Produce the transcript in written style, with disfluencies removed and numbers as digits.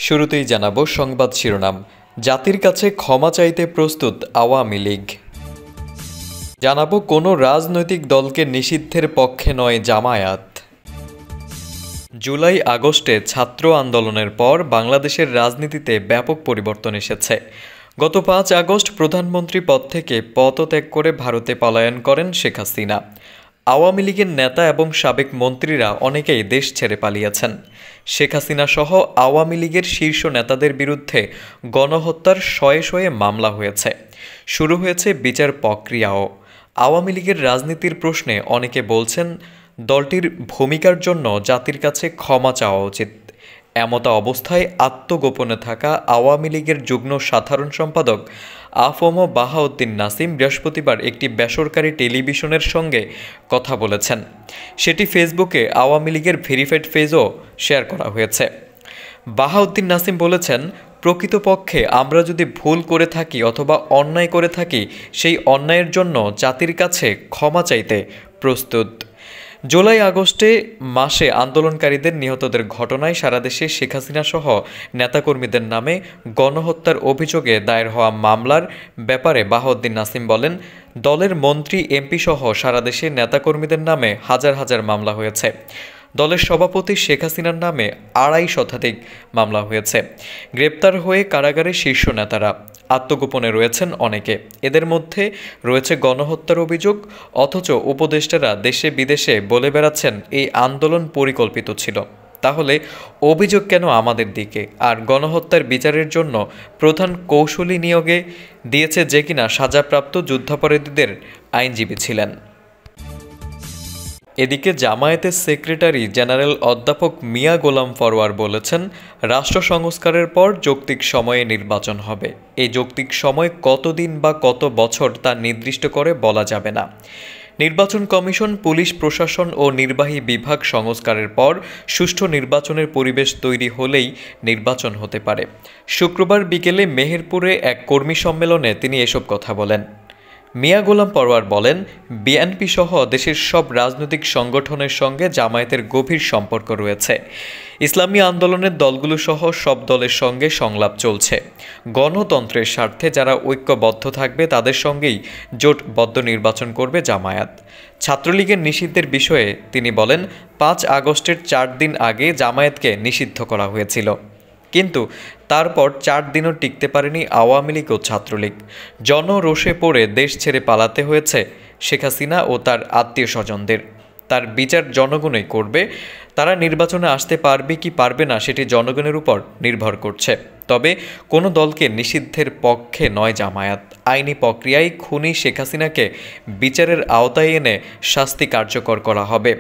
শুরুতেই জানাবো সংবাদ শিরোনাম। জাতির কাছে ক্ষমা চাইতে প্রস্তুত আওয়ামী লীগ। জানাবো কোনো রাজনৈতিক দলকে নিষিদ্ধের পক্ষে নয় জামায়াত। জুলাই আগস্টে ছাত্র আন্দোলনের পর বাংলাদেশের রাজনীতিতে ব্যাপক পরিবর্তন এসেছে। গত 5 আগস্ট প্রধানমন্ত্রী পদ থেকে পদত্যাগ করে ভারতে পলায়ন করেন শেখ হাসিনা। আওয়ামী লীগের নেতা এবং সাবেক মন্ত্রীরা অনেকেই দেশ ছেড়ে পালিয়েছেন। শেখ হাসিনা সহ আওয়ামী লীগের শীর্ষ নেতাদের বিরুদ্ধে গণহত্যার শয়ে শয়ে মামলা হয়েছে। শুরু হয়েছে বিচার প্রক্রিয়াও। আওয়ামী লীগের রাজনীতির প্রশ্নে অনেকে বলছেন দলটির ভূমিকার জন্য জাতির কাছে ক্ষমা চাওয়া উচিত। এমতা অবস্থায় আত্মগোপনে থাকা আওয়ামী লীগের যুগ্ম সাধারণ সম্পাদক আ.ফ.ম. বাহাউদ্দিন নাসিম বৃহস্পতিবার একটি বেসরকারি টেলিভিশনের সঙ্গে কথা বলেছেন। সেটি ফেসবুকে আওয়ামী লীগের ভেরিফাইড পেজও শেয়ার করা হয়েছে। বাহাউদ্দিন নাসিম বলেছেন, প্রকৃতপক্ষে আমরা যদি ভুল করে থাকি অথবা অন্যায় করে থাকি, সেই অন্যায়ের জন্য জাতির কাছে ক্ষমা চাইতে প্রস্তুত। জুলাই আগস্টে মাসে আন্দোলনকারীদের নিহতদের ঘটনায় সারা দেশে শেখ হাসিনা সহ নেতাকর্মীদের নামে গণহত্যার অভিযোগে দায়ের হওয়া মামলার ব্যাপারে বাহাউদ্দিন নাসিম বলেন, দলের মন্ত্রী এমপি সহ সারা দেশে নেতাকর্মীদের নামে হাজার হাজার মামলা হয়েছে। দলের সভাপতি শেখ হাসিনার নামে 250 শতাধিক মামলা হয়েছে। গ্রেপ্তার হয়ে কারাগারে শীর্ষ নেতারা, আত্মগোপনে রয়েছেন অনেকে। এদের মধ্যে রয়েছে গণহত্যার অভিযোগ, অথচ উপদেষ্টারা দেশে বিদেশে বলে বেড়াচ্ছেন এই আন্দোলন পরিকল্পিত ছিল। তাহলে অভিযোগ কেন আমাদের দিকে? আর গণহত্যার বিচারের জন্য প্রধান কৌশলী নিয়োগে দিয়েছে যে কিনা সাজাপ্রাপ্ত যুদ্ধাপরাধীদের আইনজীবী ছিলেন। এদিকে জামায়াতের সেক্রেটারি জেনারেল অধ্যাপক মিয়া গোলাম পরোয়ার বলেছেন, রাষ্ট্র সংস্কারের পর যৌক্তিক সময়ে নির্বাচন হবে। এই যৌক্তিক সময় কতদিন বা কত বছর তা নির্দিষ্ট করে বলা যাবে না। নির্বাচন কমিশন, পুলিশ প্রশাসন ও নির্বাহী বিভাগ সংস্কারের পর সুষ্ঠু নির্বাচনের পরিবেশ তৈরি হলেই নির্বাচন হতে পারে। শুক্রবার বিকেলে মেহেরপুরে এক কর্মী সম্মেলনে তিনি এসব কথা বলেন। মিয়া গোলাম পরোয়ার বলেন, বিএনপি সহ দেশের সব রাজনৈতিক সংগঠনের সঙ্গে জামায়াতের গভীর সম্পর্ক রয়েছে। ইসলামী আন্দোলনের দলগুলো সহ সব দলের সঙ্গে সংলাপ চলছে। গণতন্ত্রের স্বার্থে যারা ঐক্যবদ্ধ থাকবে তাদের সঙ্গেই জোটবদ্ধ নির্বাচন করবে জামায়াত। ছাত্রলীগের নিষিদ্ধের বিষয়ে তিনি বলেন, 5 আগস্টের 4 দিন আগে জামায়াতকে নিষিদ্ধ করা হয়েছিল, কিন্তু তারপর 4 দিনও টিকতে পারেনি আওয়ামী লীগ ও ছাত্রলীগ। জনরোষে পড়ে দেশ ছেড়ে পালাতে হয়েছে শেখ হাসিনা ও তার আত্মীয় স্বজনদের। তার বিচার জনগণই করবে। তারা নির্বাচনে আসতে পারবে কি পারবে না সেটি জনগণের উপর নির্ভর করছে। তবে কোনো দলকে নিষিদ্ধের পক্ষে নয় জামায়াত। আইনি প্রক্রিয়ায় খুনি শেখ হাসিনাকে বিচারের আওতায় এনে শাস্তি কার্যকর করা হবে।